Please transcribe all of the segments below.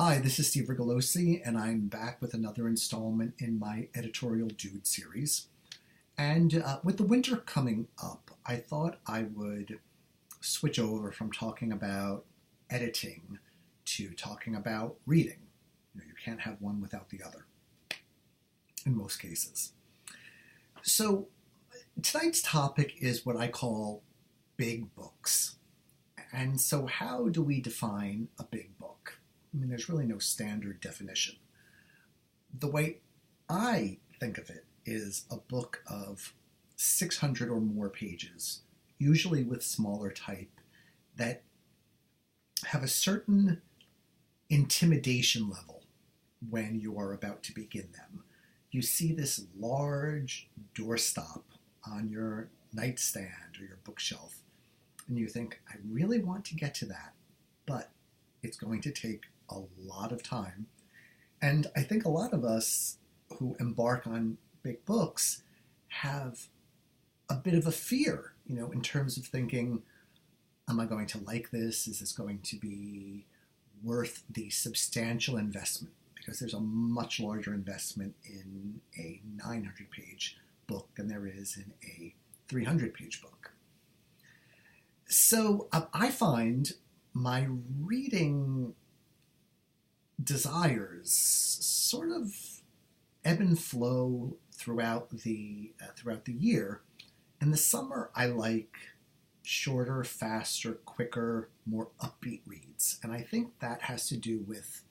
Hi, this is Steve Rigolosi, and I'm back with another installment in my Editorial Dude series. And with the winter coming up, I thought I would switch over from talking about editing to talking about reading. You can't have one without the other, in most cases. So tonight's topic is what I call big books. And so how do we define a big book? I mean, there's really no standard definition. The way I think of it is a book of 600 or more pages, usually with smaller type, that have a certain intimidation level when you are about to begin them. You see this large doorstop on your nightstand or your bookshelf, and you think, I really want to get to that, but it's going to take a lot of time. And I think a lot of us who embark on big books have a bit of a fear, in terms of thinking, am I going to like this? Is this going to be worth the substantial investment? Because there's a much larger investment in a 900-page book than there is in a 300-page book. So I find my reading desires sort of ebb and flow throughout the year. In the summer, I like shorter, faster, quicker, more upbeat reads, and I think that has to do with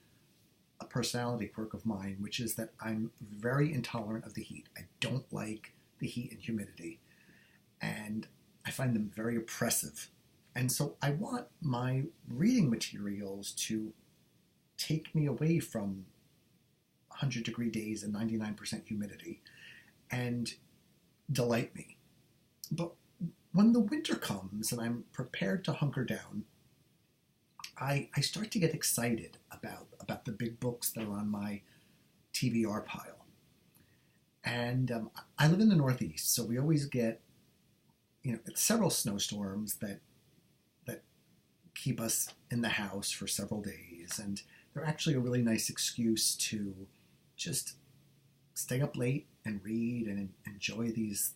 a personality quirk of mine, which is that I'm very intolerant of the heat. I don't like the heat and humidity, and I find them very oppressive. And so I want my reading materials to take me away from 100-degree days and 99% humidity and delight me. But when the winter comes and I'm prepared to hunker down, I start to get excited about the big books that are on my TBR pile. And I live in the Northeast, so we always get several snowstorms that keep us in the house for several days, and they're actually a really nice excuse to just stay up late and read and enjoy these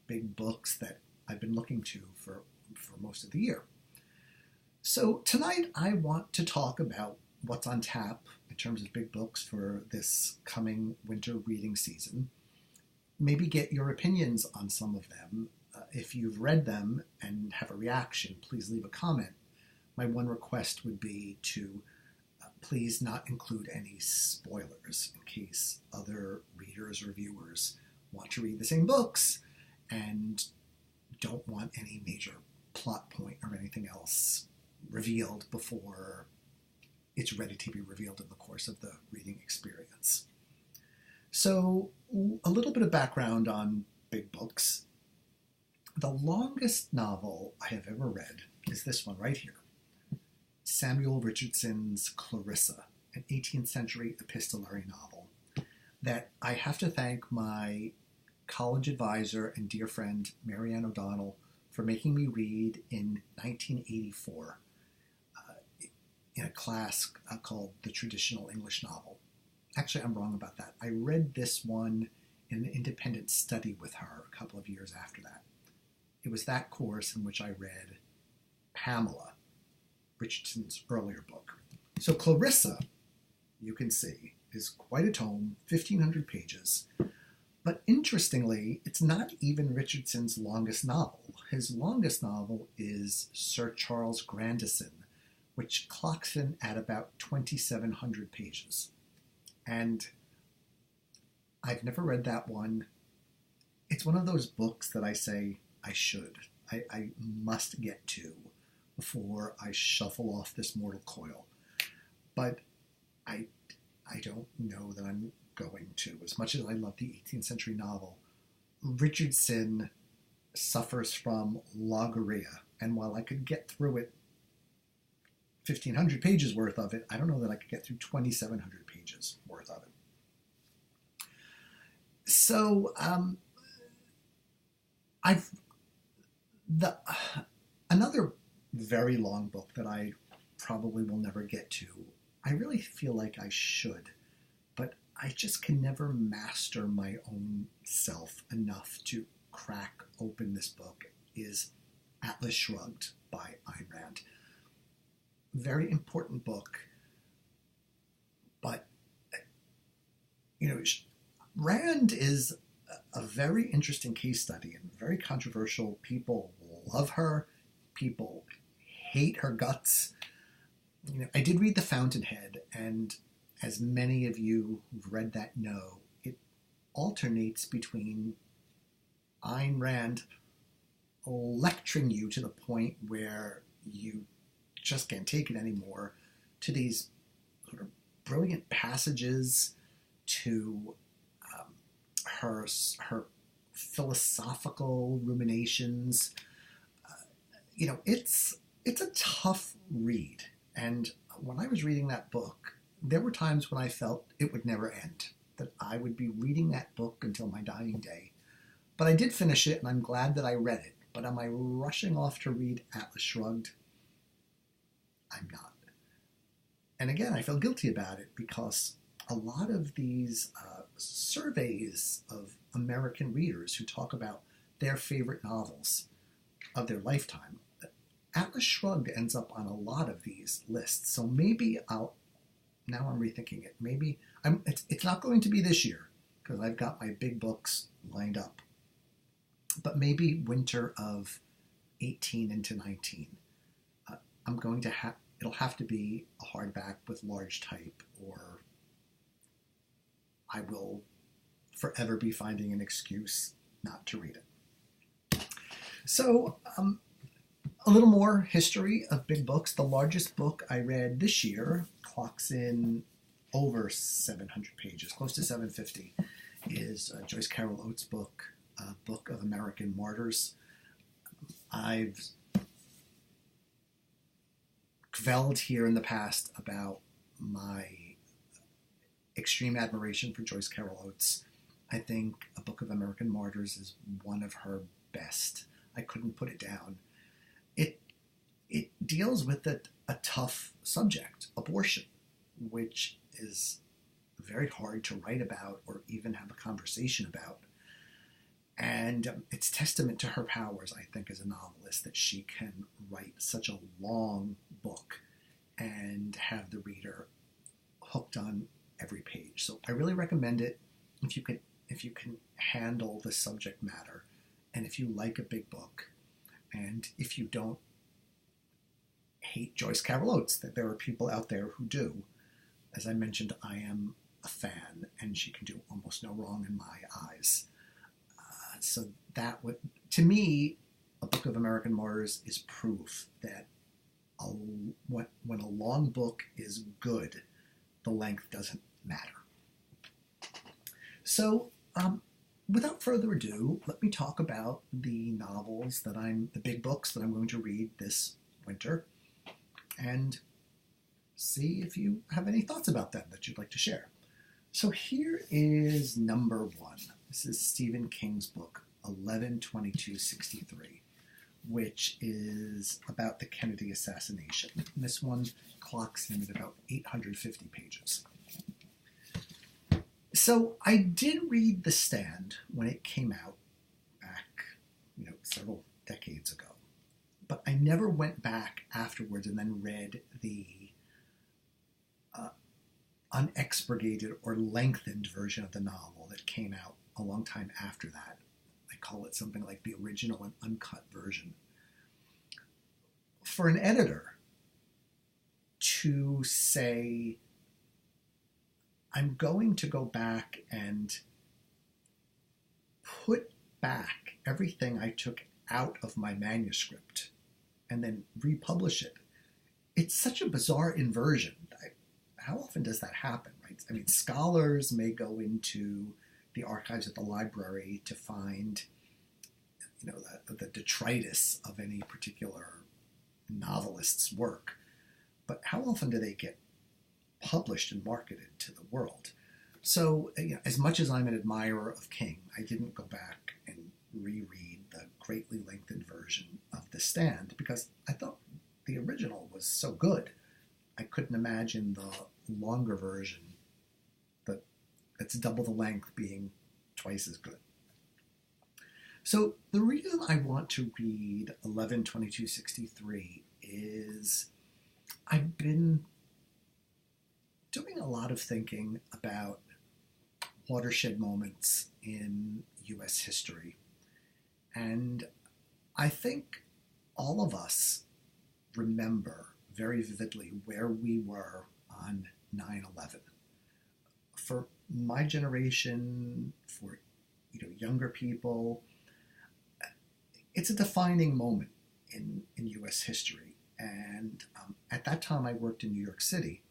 big books that I've been looking to for most of the year. So tonight I want to talk about what's on tap in terms of big books for this coming winter reading season. Maybe get your opinions on some of them. If you've read them and have a reaction, please leave a comment. My one request would be to please not include any spoilers in case other readers or viewers want to read the same books and don't want any major plot point or anything else revealed before it's ready to be revealed in the course of the reading experience. So, a little bit of background on big books. The longest novel I have ever read is this one right here. Samuel Richardson's Clarissa, an 18th century epistolary novel that I have to thank my college advisor and dear friend Marianne O'Donnell for making me read in 1984 in a class called the Traditional English Novel. Actually, I'm wrong about that. I read this one in an independent study with her a couple of years after that. It was that course in which I read Pamela, Richardson's earlier book. So Clarissa, you can see, is quite a tome, 1,500 pages. But interestingly, it's not even Richardson's longest novel. His longest novel is Sir Charles Grandison, which clocks in at about 2,700 pages. And I've never read that one. It's one of those books that I say I should. I must get to before I shuffle off this mortal coil. But I don't know that I'm going to. As much as I love the 18th century novel, Richardson suffers from logorrhea. And while I could get through it, 1,500 pages worth of it, I don't know that I could get through 2,700 pages worth of it. So another very long book that I probably will never get to, I really feel like I should, but I just can never master my own self enough to crack open this book, is Atlas Shrugged by Ayn Rand. Very important book, but, Rand is a very interesting case study and very controversial. People love her. People hate her guts. I did read The Fountainhead, and as many of you who've read that know, it alternates between Ayn Rand lecturing you to the point where you just can't take it anymore, to these sort of brilliant passages, to her philosophical ruminations. It's a tough read. And when I was reading that book, there were times when I felt it would never end, that I would be reading that book until my dying day. But I did finish it, and I'm glad that I read it. But am I rushing off to read Atlas Shrugged? I'm not. And again, I feel guilty about it, because a lot of these surveys of American readers who talk about their favorite novels of their lifetime, Atlas Shrugged ends up on a lot of these lists. So maybe now I'm rethinking it. Maybe it's not going to be this year, because I've got my big books lined up. But maybe winter of 18 into 19. I'm going to it'll have to be a hardback with large type, or I will forever be finding an excuse not to read it. So, a little more history of big books. The largest book I read this year clocks in over 700 pages, close to 750, is Joyce Carol Oates' book, Book of American Martyrs. I've Clavelled here in the past about my extreme admiration for Joyce Carol Oates. I think A Book of American Martyrs is one of her best. I couldn't put it down. It deals with a tough subject, abortion, which is very hard to write about or even have a conversation about. And it's testament to her powers, I think, as a novelist, that she can write such a long book and have the reader hooked on every page. So I really recommend it if you can handle the subject matter, and if you like a big book, and if you don't hate Joyce Carol Oates, that there are people out there who do. As I mentioned, I am a fan, and she can do almost no wrong in my eyes. So that would, to me, A Book of American Martyrs is proof that when a long book is good, the length doesn't matter. So, without further ado, let me talk about the big books that I'm going to read this winter, and see if you have any thoughts about them that you'd like to share. So here is number one. This is Stephen King's book, 11/22/63, which is about the Kennedy assassination. And this one clocks in at about 850 pages. So I did read The Stand when it came out back, several decades ago. But I never went back afterwards and then read the unexpurgated or lengthened version of the novel that came out a long time after that. I call it something like the original and uncut version. For an editor to say, I'm going to go back and put back everything I took out of my manuscript and then republish it, it's such a bizarre inversion. How often does that happen, right? I mean, scholars may go into the archives at the library to find, the detritus of any particular novelist's work. But how often do they get published and marketed to the world? So, as much as I'm an admirer of King, I didn't go back and reread the greatly lengthened version of The Stand because I thought the original was so good. I couldn't imagine the longer version that's double the length being twice as good. So the reason I want to read 11/22/63 is I've been doing a lot of thinking about watershed moments in U.S. history. And I think all of us remember very vividly where we were on 9/11. For my generation, for younger people, it's a defining moment in U.S. history. And at that time, I worked in New York City,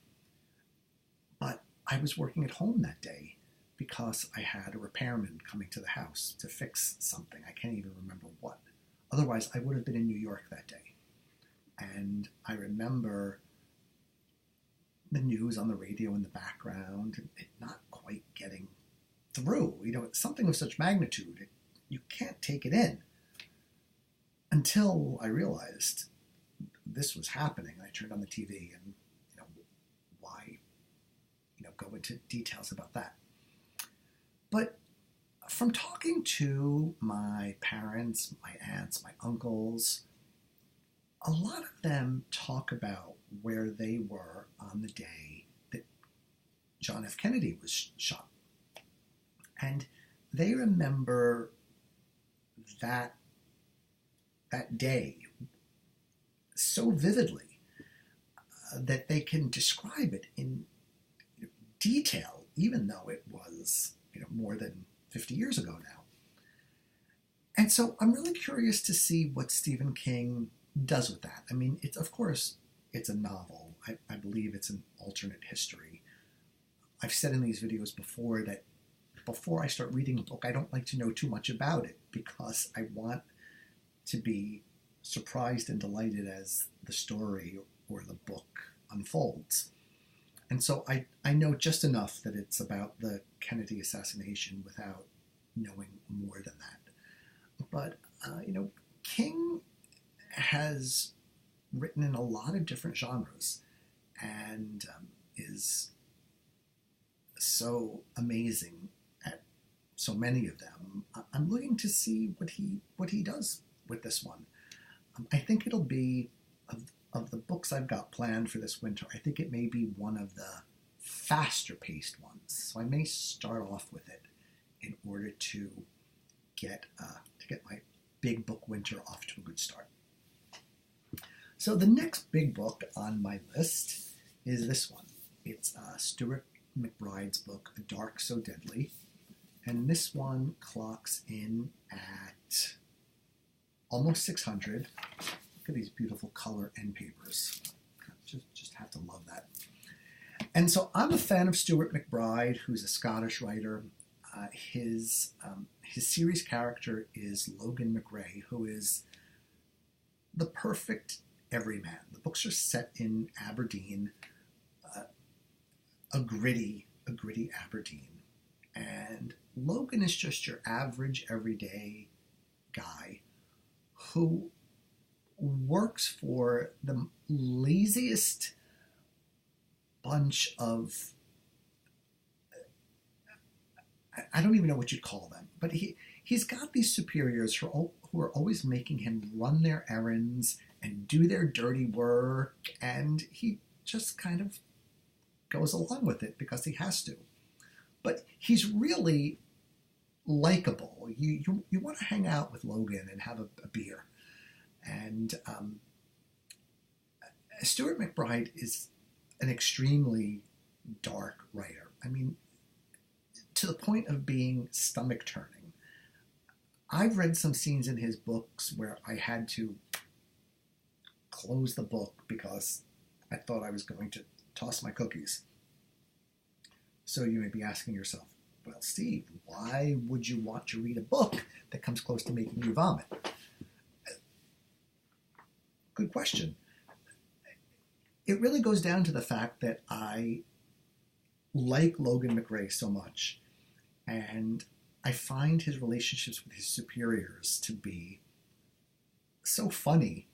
but I was working at home that day because I had a repairman coming to the house to fix something. I can't even remember what. Otherwise, I would have been in New York that day. And I remember the news on the radio in the background, and it not quite getting through. Something of such magnitude, you can't take it in. Until I realized this was happening. I turned on the TV and, why, go into details about that. But from talking to my parents, my aunts, my uncles, a lot of them talk about where they were on the day that John F. Kennedy was shot. And they remember that day so vividly that they can describe it in detail, even though it was more than 50 years ago now. And so I'm really curious to see what Stephen King does with that. I mean, of course, it's a novel. I believe it's an alternate history. I've said in these videos before that before I start reading a book, I don't like to know too much about it because I want to be surprised and delighted as the story or the book unfolds. And so I know just enough that it's about the Kennedy assassination without knowing more than that. But, King has written in a lot of different genres and is so amazing at so many of them. I'm looking to see what he does with this one. I think it'll be, of the books I've got planned for this winter, I think it may be one of the faster-paced ones. So I may start off with it in order to get my big book winter off to a good start. So the next big book on my list is this one. It's Stuart MacBride's book, A Dark So Deadly. And this one clocks in at almost 600. Look at these beautiful color end papers. Just have to love that. And so I'm a fan of Stuart MacBride, who's a Scottish writer. His series character is Logan McRae, who is the perfect everyman. The books are set in Aberdeen, a gritty Aberdeen. And Logan is just your average, everyday guy who works for the laziest bunch of, I don't even know what you'd call them, but he's got these superiors who are always making him run their errands and do their dirty work, and he just kind of goes along with it because he has to. But he's really likable. You want to hang out with Logan and have a beer. And Stuart MacBride is an extremely dark writer. I mean, to the point of being stomach-turning. I've read some scenes in his books where I had to close the book because I thought I was going to toss my cookies. So you may be asking yourself, well, Steve, why would you want to read a book that comes close to making you vomit? Good question. It really goes down to the fact that I like Logan McRae so much, and I find his relationships with his superiors to be so funny,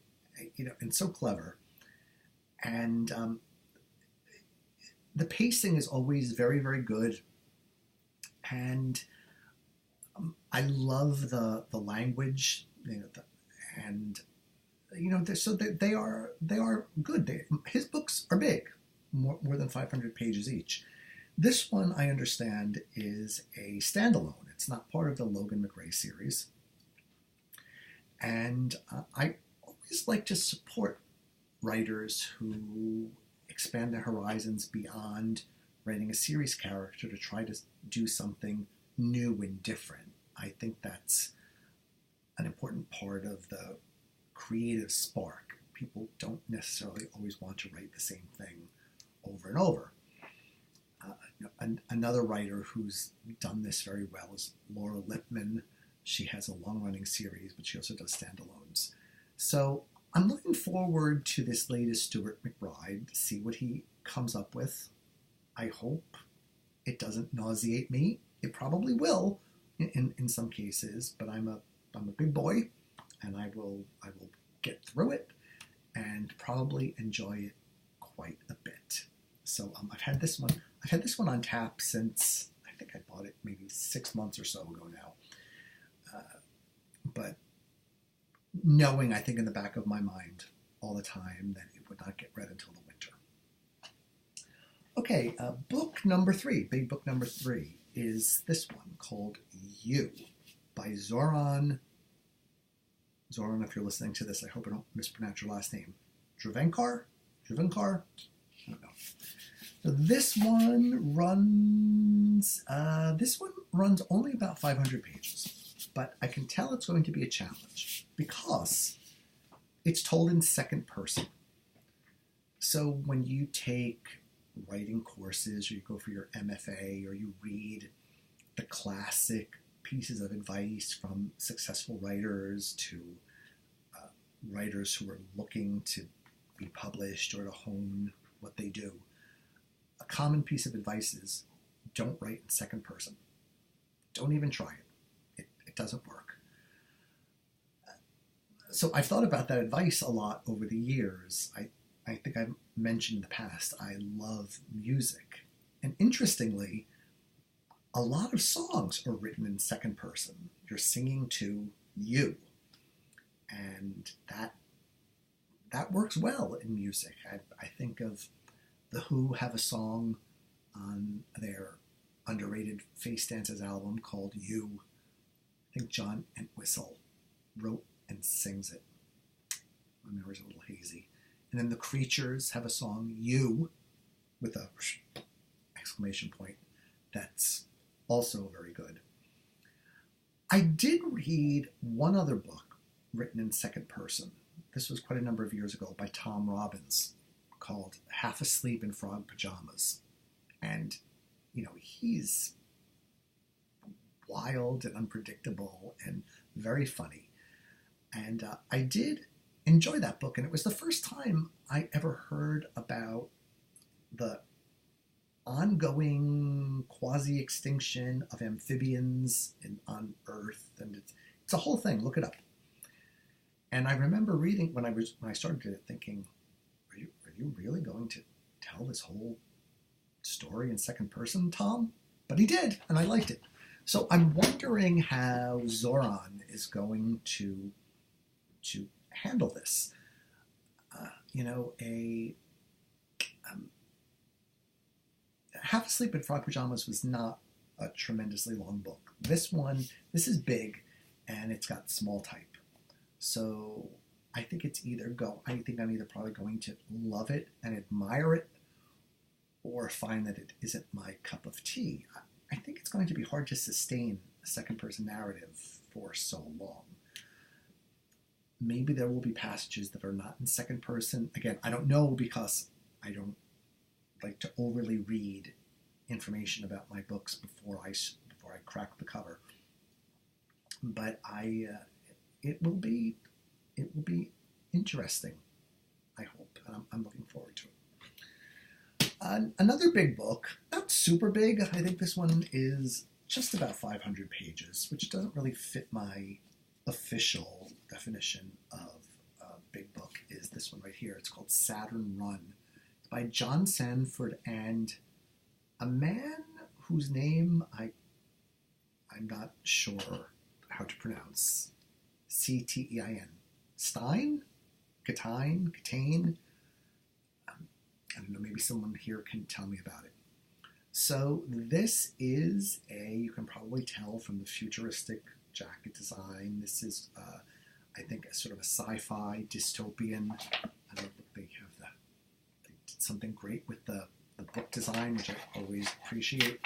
and so clever. And the pacing is always very, very good, and I love the language, and so they are good. His books are big, more than 500 pages each. This one, I understand, is a standalone. It's not part of the Logan McRae series, and I always like to support writers who expand their horizons beyond writing a series character to try to do something new and different. I think that's an important part of the creative spark. People don't necessarily always want to write the same thing over and over. Another writer who's done this very well is Laura Lipman. She has a long-running series, but she also does standalones. So I'm looking forward to this latest Stuart MacBride to see what he comes up with. I hope it doesn't nauseate me. It probably will in some cases, but I'm a big boy, and I will get through it and probably enjoy it quite a bit. So I've had this one on tap since I think I bought it maybe 6 months or so ago now. But knowing, I think, in the back of my mind all the time that it would not get read until the winter. Okay, book number 3, big book number 3, is this one called You by Zoran, if you're listening to this, I hope I don't mispronounce your last name. Drvenkar? I don't know. So this one runs only about 500 pages, but I can tell it's going to be a challenge because it's told in second person. So when you take writing courses or you go for your MFA or you read the classic pieces of advice from successful writers to writers who are looking to be published or to hone what they do, a common piece of advice is don't write in second person. Don't even try it. It doesn't work. So I've thought about that advice a lot over the years. I think I've mentioned in the past, I love music. And interestingly, a lot of songs are written in second person. You're singing to you. And that works well in music. I think of The Who have a song on their underrated Face Dances album called You. I think John Entwistle wrote and sings it. My memory's a little hazy. And then the Creatures have a song, You, with a exclamation point. That's also very good. I did read one other book written in second person. This was quite a number of years ago by Tom Robbins, called Half Asleep in Frog Pajamas. And, he's wild and unpredictable and very funny. And I did enjoy that book, and it was the first time I ever heard about the ongoing quasi-extinction of amphibians on Earth, and it's a whole thing. Look it up. And I remember reading when I started it, thinking, "Are you really going to tell this whole story in second person, Tom?" But he did, and I liked it. So I'm wondering how Zoran is going to handle this. Half Asleep in Frog Pajamas was not a tremendously long book. This is big, and it's got small type. So I think I'm either probably going to love it and admire it, or find that it isn't my cup of tea. I think it's going to be hard to sustain a second person narrative for so long. Maybe there will be passages that are not in second person. Again, I don't know, because I don't like to overly read information about my books before I crack the cover. But it will be interesting, I hope, and I'm looking forward to it. Another big book, not super big. I think this one is just about 500 pages, which doesn't really fit my official definition of a big book, is this one right here. It's called Saturn Run by John Sandford and a man whose name I'm not sure how to pronounce. Ctein. Stein? Ctein? I don't know, maybe someone here can tell me about it. So this is you can probably tell from the futuristic jacket design, this is, I think, a sort of a sci-fi dystopian. I don't think they did something great with the book design, which I always appreciate.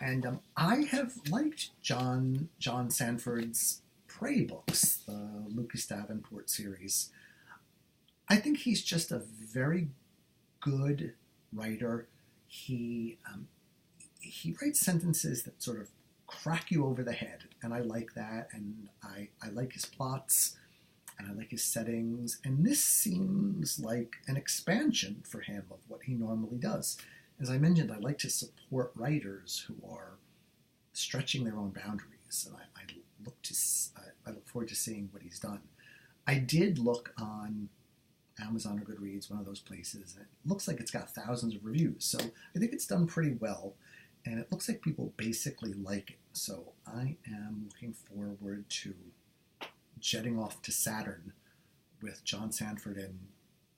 And I have liked John Sandford's Prey books, the Lucas Davenport series. I think he's just a very good writer. He writes sentences that sort of crack you over the head, and I like that, and I like his plots, and I like his settings, and this seems like an expansion for him of what he normally does. As I mentioned, I like to support writers who are stretching their own boundaries, and I look forward to seeing what he's done. I did look on Amazon or Goodreads, one of those places, and it looks like it's got thousands of reviews, so I think it's done pretty well, and it looks like people basically like it. So I am looking forward to jetting off to Saturn with John Sandford and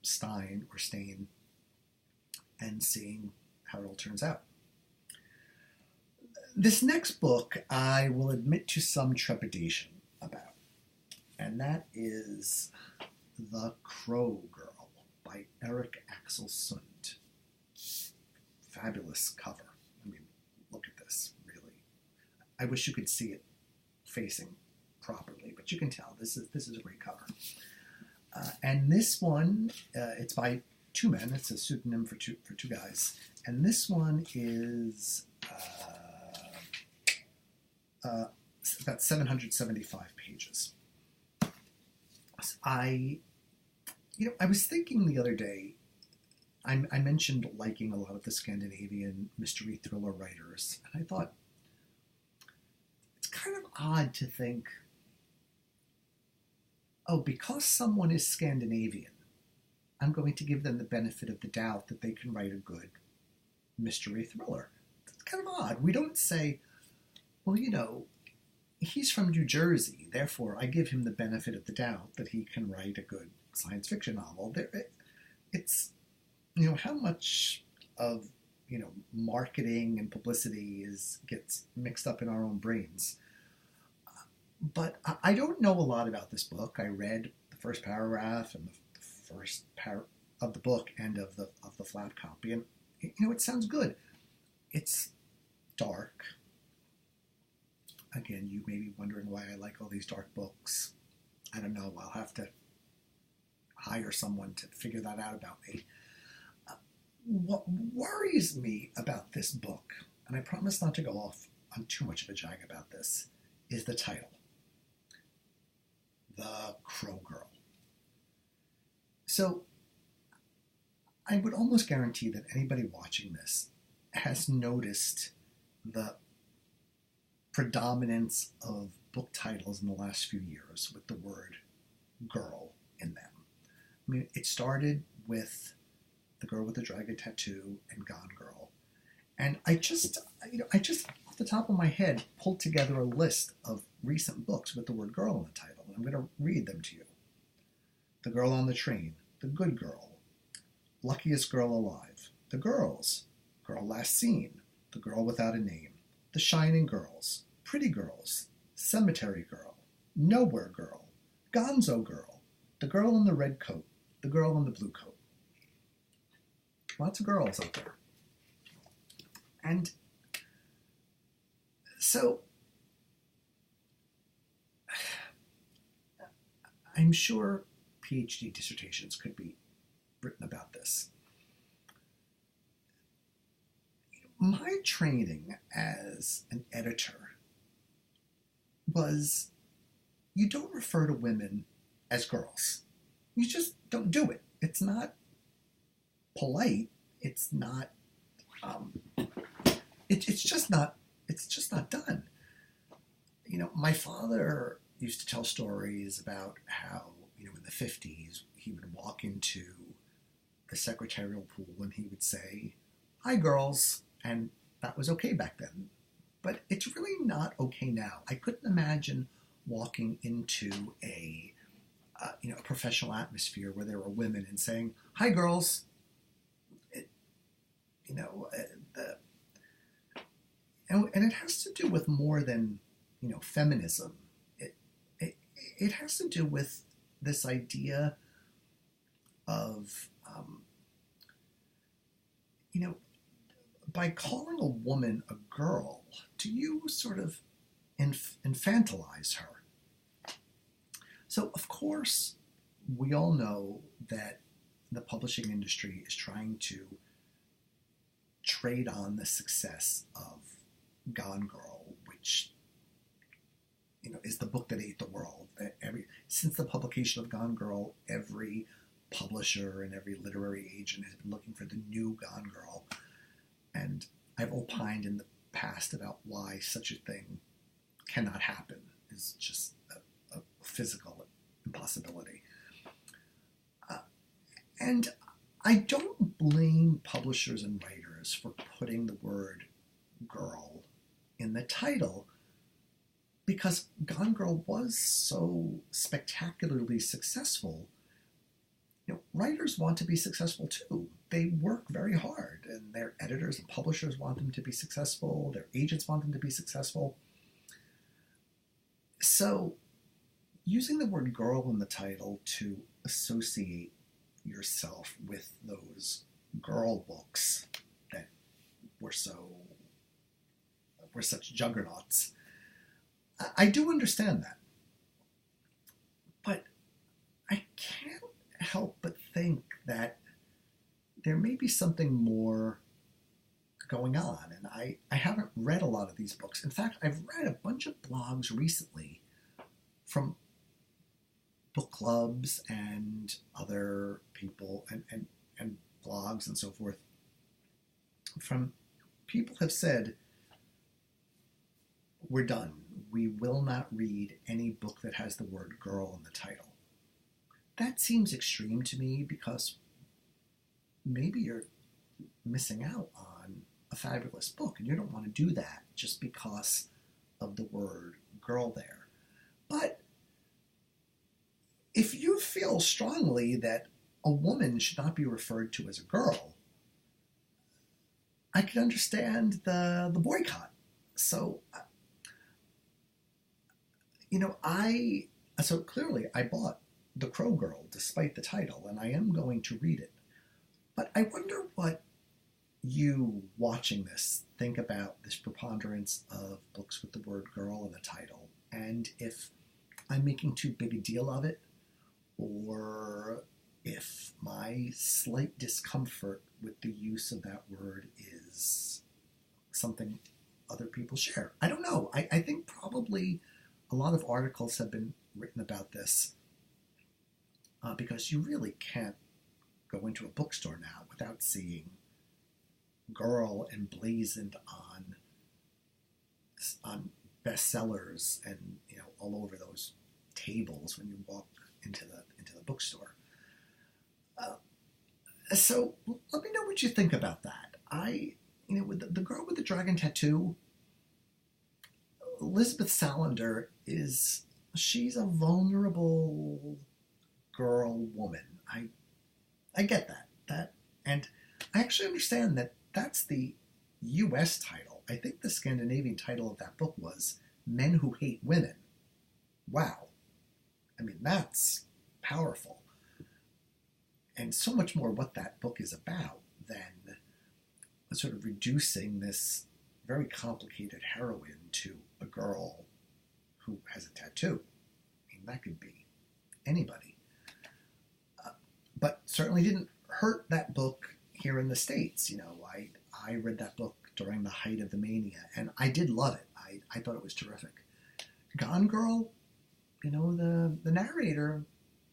Ctein and seeing how it all turns out. This next book I will admit to some trepidation about, and that is The Crow Girl by Erik Axel Sund. Fabulous cover. I mean, look at this, really. I wish you could see it facing properly, but you can tell this is a great cover. And this one, it's by two men. It's a pseudonym for two guys. And this one is about 775 pages. I was thinking the other day, I mentioned liking a lot of the Scandinavian mystery thriller writers, and I thought, it's kind of odd to think, oh, because someone is Scandinavian, I'm going to give them the benefit of the doubt that they can write a good mystery thriller. It's kind of odd. We don't say, well, he's from New Jersey, therefore I give him the benefit of the doubt that he can write a good science fiction novel. It's, how much of, marketing and publicity gets mixed up in our own brains. But I don't know a lot about this book. I read the first paragraph and the first of the book and of the flap copy, and it sounds good. It's dark. Again, you may be wondering why I like all these dark books. I don't know. I'll have to hire someone to figure that out about me. What worries me about this book, and I promise not to go off on too much of a jag about this, is the title. The Crow Girl. So, I would almost guarantee that anybody watching this has noticed the predominance of book titles in the last few years with the word girl in them. I mean, it started with The Girl with the Dragon Tattoo and Gone Girl. And I just off the top of my head pulled together a list of recent books with the word girl in the title. And I'm going to read them to you. The Girl on the Train, The Good Girl, Luckiest Girl Alive, The Girls, Girl Last Seen, The Girl Without a Name, The Shining Girls, Pretty Girls, Cemetery Girl, Nowhere Girl, Gonzo Girl, The Girl in the Red Coat, The Girl in the Blue Coat. Lots of girls out there. And so, I'm sure PhD dissertations could be written about this. My training as an editor was, you don't refer to women as girls. You just don't do it. It's not polite. It's not. It's just not done. My father used to tell stories about how in the 50s he would walk into the secretarial pool and he would say, "Hi, girls," and that was okay back then. But it's really not okay now. I couldn't imagine walking into a a professional atmosphere where there were women and saying, "Hi, girls." It, you know, the, and it has to do with more than feminism. It has to do with this idea of by calling a woman a girl, do you sort of infantilize her? So, of course, we all know that the publishing industry is trying to trade on the success of Gone Girl, which is the book that ate the world. Since the publication of Gone Girl, every publisher and every literary agent has been looking for the new Gone Girl. And I've opined in the past about why such a thing cannot happen. It's just a physical impossibility. And I don't blame publishers and writers for putting the word girl in the title, because Gone Girl was so spectacularly successful. Writers want to be successful too. They work very hard, and their editors and publishers want them to be successful. Their agents want them to be successful. So, using the word girl in the title to associate yourself with those girl books that were such juggernauts, I do understand that. But I can't help but think that there may be something more going on. And I haven't read a lot of these books. In fact, I've read a bunch of blogs recently from book clubs and other people and blogs and so forth. From people have said, "We're done. We will not read any book that has the word girl in the title." That seems extreme to me, because maybe you're missing out on a fabulous book and you don't want to do that just because of the word girl there. But if you feel strongly that a woman should not be referred to as a girl, I can understand the boycott. So, so clearly I bought The Crow Girl despite the title, and I am going to read it. But I wonder what you, watching this, think about this preponderance of books with the word girl in the title, and if I'm making too big a deal of it, or if my slight discomfort with the use of that word is something other people share. I don't know. I think probably a lot of articles have been written about this, because you really can't go into a bookstore now without seeing girl emblazoned on bestsellers and all over those tables when you walk into the bookstore. So let me know what you think about that. With the girl with the dragon tattoo, Elizabeth Salander she's a vulnerable girl woman. I get that, and I actually understand that that's the U.S. title. I think the Scandinavian title of that book was Men Who Hate Women. Wow. I mean, that's powerful. And so much more what that book is about than sort of reducing this very complicated heroine to a girl who has a tattoo. I mean, that could be anybody. But certainly didn't hurt that book here in the States. I read that book during the height of the mania, and I did love it. I thought it was terrific. Gone Girl, the narrator,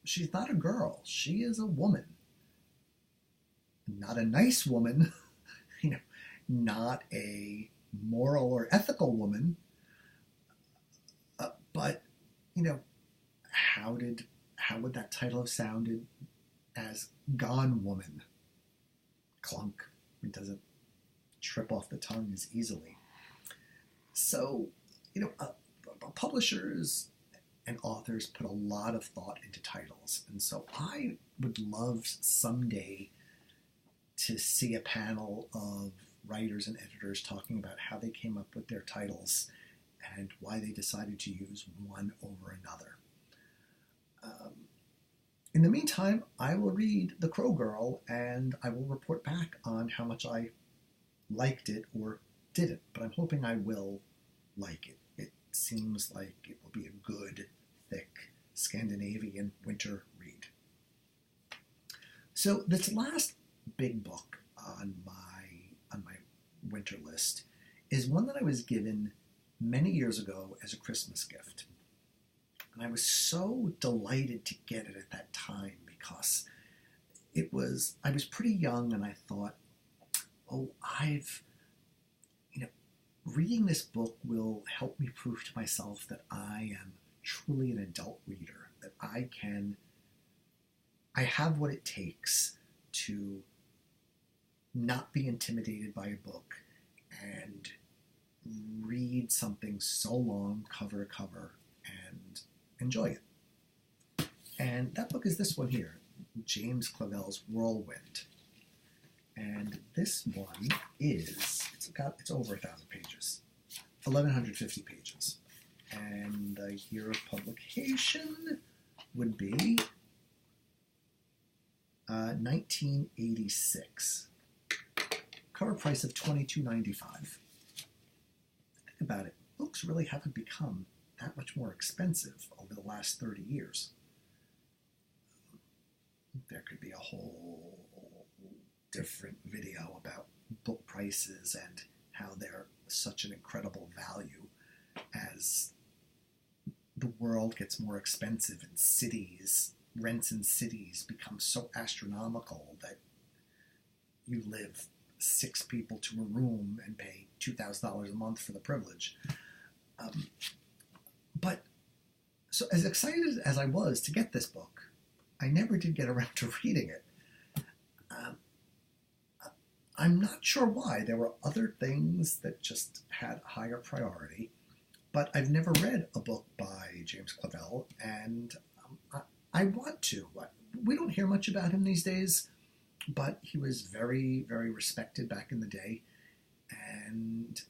she's not a girl. She is a woman. Not a nice woman, not a moral or ethical woman. But, how would that title have sounded as Gone Woman? clunk. It doesn't trip off the tongue as easily. So, publishers and authors put a lot of thought into titles. And so I would love someday to see a panel of writers and editors talking about how they came up with their titles and why they decided to use one over another. In the meantime, I will read The Crow Girl, and I will report back on how much I liked it or didn't, but I'm hoping I will like it. It seems like it will be a good, thick Scandinavian winter read. So this last big book on my winter list is one that I was given many years ago as a Christmas gift. And I was so delighted to get it at that time because I was pretty young, and I thought, reading this book will help me prove to myself that I am truly an adult reader, that I have what it takes to not be intimidated by a book and read something so long, cover to cover, and enjoy it. And that book is this one here, James Clavell's Whirlwind. And this one it's over 1,000 pages, 1,150 pages. And the year of publication would be 1986. Cover price of $22.95. Think about it. Books really haven't become that much more expensive over the last 30 years. There could be a whole different video about book prices and how they're such an incredible value as the world gets more expensive and rents in cities become so astronomical that you live 6 people to a room and pay $2,000 a month for the privilege. But so as excited as I was to get this book, I never did get around to reading it. I'm not sure why. There were other things that just had higher priority, but I've never read a book by James Clavell, and I want to. We don't hear much about him these days, but he was very, very respected back in the day, and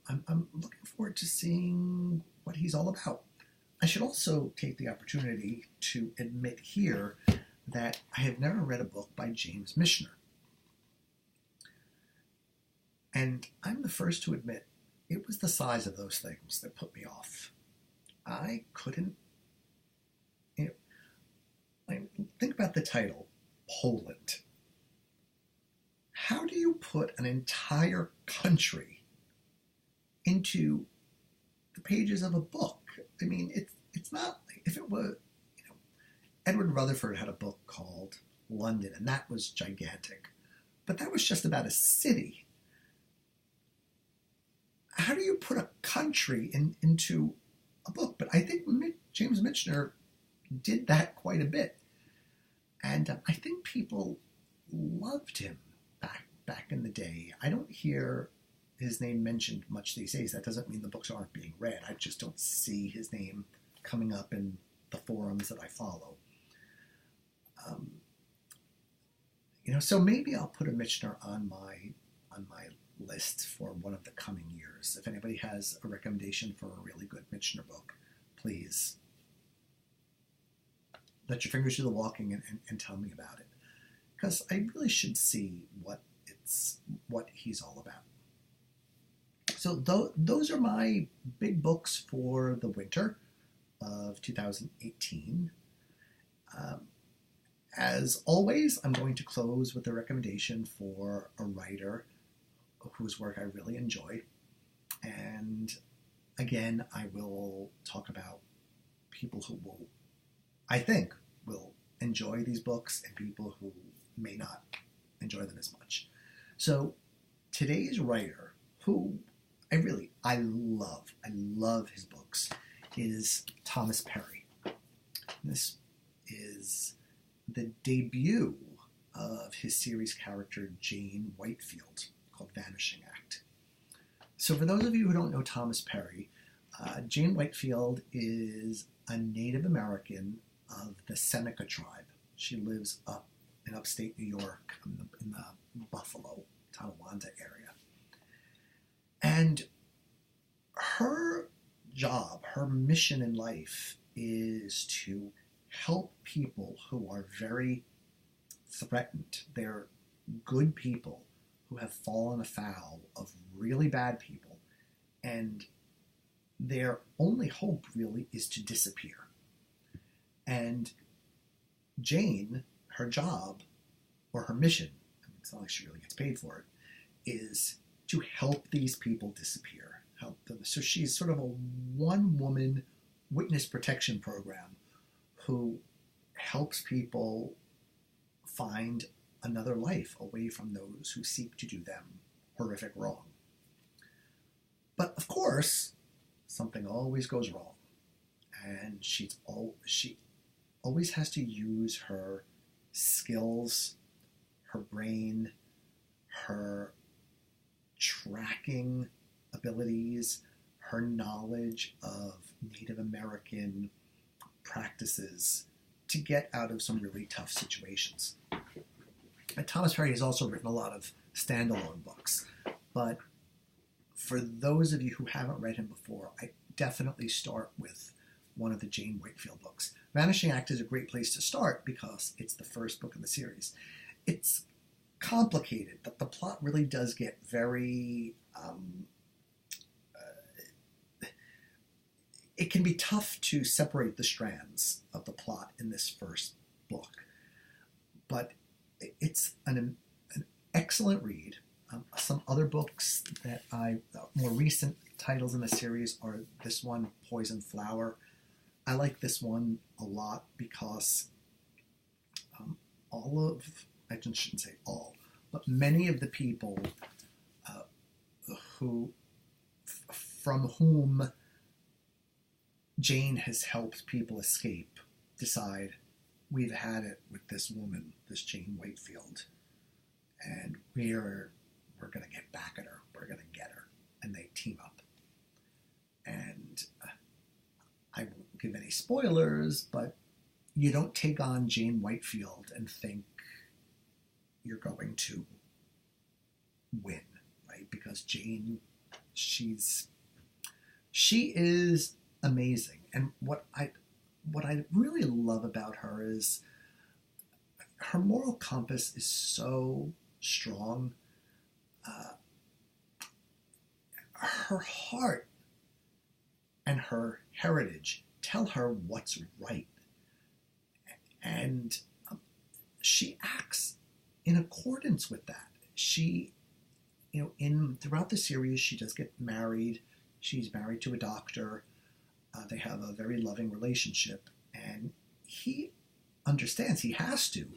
I'm looking forward to seeing what he's all about. I should also take the opportunity to admit here that I have never read a book by James Michener. And I'm the first to admit it was the size of those things that put me off. I couldn't. Think about the title, Poland. How do you put an entire country into the pages of a book? I mean, it's not like if it was, Edward Rutherford had a book called London, and that was gigantic. But that was just about a city. How do you put a country into a book? But I think James Michener did that quite a bit. And I think people loved him back in the day. I don't hear his name mentioned much these days. That doesn't mean the books aren't being read. I just don't see his name coming up in the forums that I follow. So maybe I'll put a Michener on my list for one of the coming years. If anybody has a recommendation for a really good Michener book, please let your fingers do the walking and tell me about it, because I really should see what he's all about. So those are my big books for the winter of 2018. As always, I'm going to close with a recommendation for a writer whose work I really enjoy. And again, I will talk about people who I think will enjoy these books and people who may not enjoy them as much. So today's writer, who I love his books, is Thomas Perry. This is the debut of his series character Jane Whitefield, called Vanishing Act. So for those of you who don't know Thomas Perry, Jane Whitefield is a Native American of the Seneca tribe. She lives up in upstate New York, in the Buffalo, Tonawanda area. And her job, her mission in life is to help people who are very threatened. They're good people who have fallen afoul of really bad people, and their only hope really is to disappear. And Jane, her job, or her mission, it's not like she really gets paid for it, is to help these people disappear, help them. So she's sort of a one-woman witness protection program who helps people find another life away from those who seek to do them horrific wrong. But of course, something always goes wrong, and she always has to use her skills, her brain, her tracking abilities, her knowledge of Native American practices to get out of some really tough situations. And Thomas Perry has also written a lot of standalone books, but for those of you who haven't read him before, I definitely start with one of the Jane Whitefield books. Vanishing Act is a great place to start because it's the first book in the series. It's complicated, but the plot really does get very... it can be tough to separate the strands of the plot in this first book, but it's an excellent read. Some other books that more recent titles in the series are this one, Poison Flower. I like this one a lot because I shouldn't say all, but many of the people from whom Jane has helped people escape decide, we've had it with this woman, this Jane Whitefield, and we're going to get back at her. We're going to get her. And they team up. And I won't give any spoilers, but you don't take on Jane Whitefield and think you're going to win, right? Because Jane, she is amazing. And what I really love about her is her moral compass is so strong. Her heart and her heritage tell her what's right. And she acts in accordance with that. She, throughout the series, she does get married. She's married to a doctor. They have a very loving relationship. And he understands, he has to,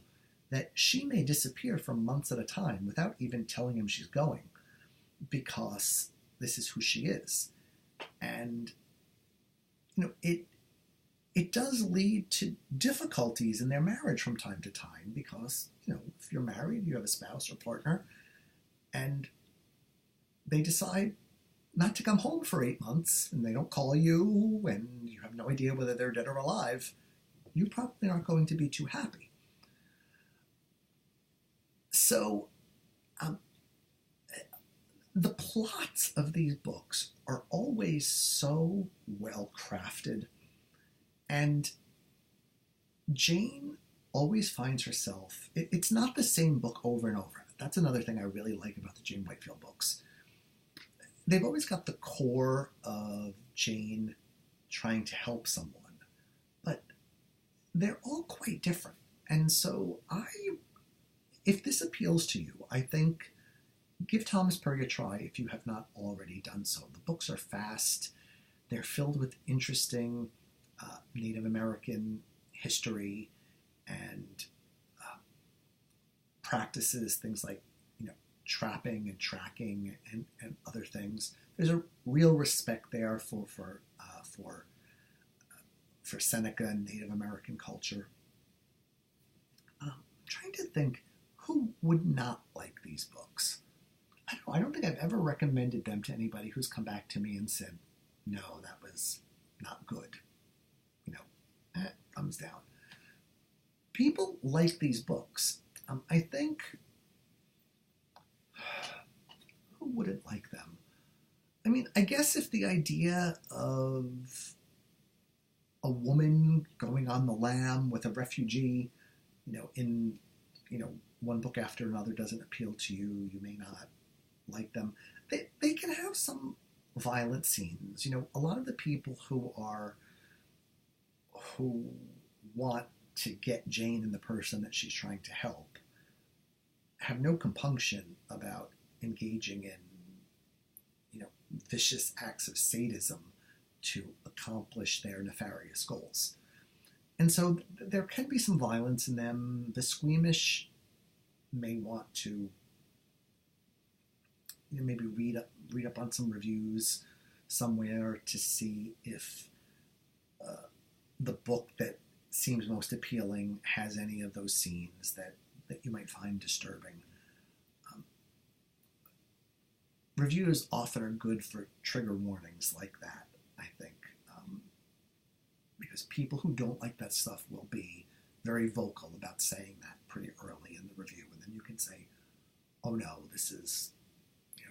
that she may disappear for months at a time without even telling him she's going, because this is who she is. And, it does lead to difficulties in their marriage from time to time because, if you're married, you have a spouse or partner, and they decide not to come home for 8 months, and they don't call you, and you have no idea whether they're dead or alive, you probably aren't going to be too happy. So, the plots of these books are always so well crafted, and Jane always finds herself, it's not the same book over and over. That's another thing I really like about the Jane Whitefield books. They've always got the core of Jane trying to help someone, but they're all quite different. And so if this appeals to you, I think give Thomas Perry a try if you have not already done so. The books are fast. They're filled with interesting Native American history and practices, things like trapping and tracking and other things. There's a real respect there for Seneca and Native American culture. I'm trying to think who would not like these books? I don't think I've ever recommended them to anybody who's come back to me and said, no, that was not good. Thumbs down. People like these books. I think, who wouldn't like them? I mean, I guess if the idea of a woman going on the lam with a refugee, in, one book after another doesn't appeal to you, you may not like them. They can have some violent scenes. A lot of the people who want to get Jane and the person that she's trying to help have no compunction about engaging in, vicious acts of sadism to accomplish their nefarious goals. And so there can be some violence in them. The squeamish may want to maybe read up on some reviews somewhere to see if the book that seems most appealing has any of those scenes that you might find disturbing. Reviews often are good for trigger warnings like that, I think, because people who don't like that stuff will be very vocal about saying that pretty early in the review, and then you can say, oh no, this is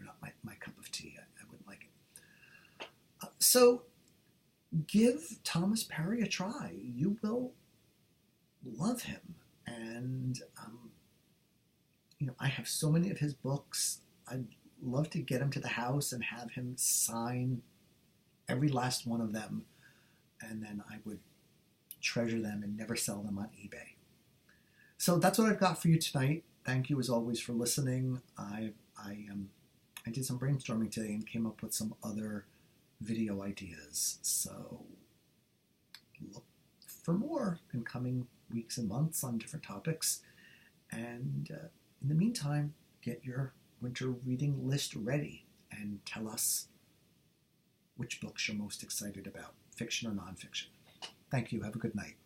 not my cup of tea, I wouldn't like it. So give Thomas Perry a try. You will love him. And, I have so many of his books. I'd love to get him to the house and have him sign every last one of them. And then I would treasure them and never sell them on eBay. So that's what I've got for you tonight. Thank you as always for listening. I did some brainstorming today and came up with some other video ideas. So look for more in coming weeks and months on different topics. And in the meantime, get your winter reading list ready and tell us which books you're most excited about, fiction or nonfiction. Thank you. Have a good night.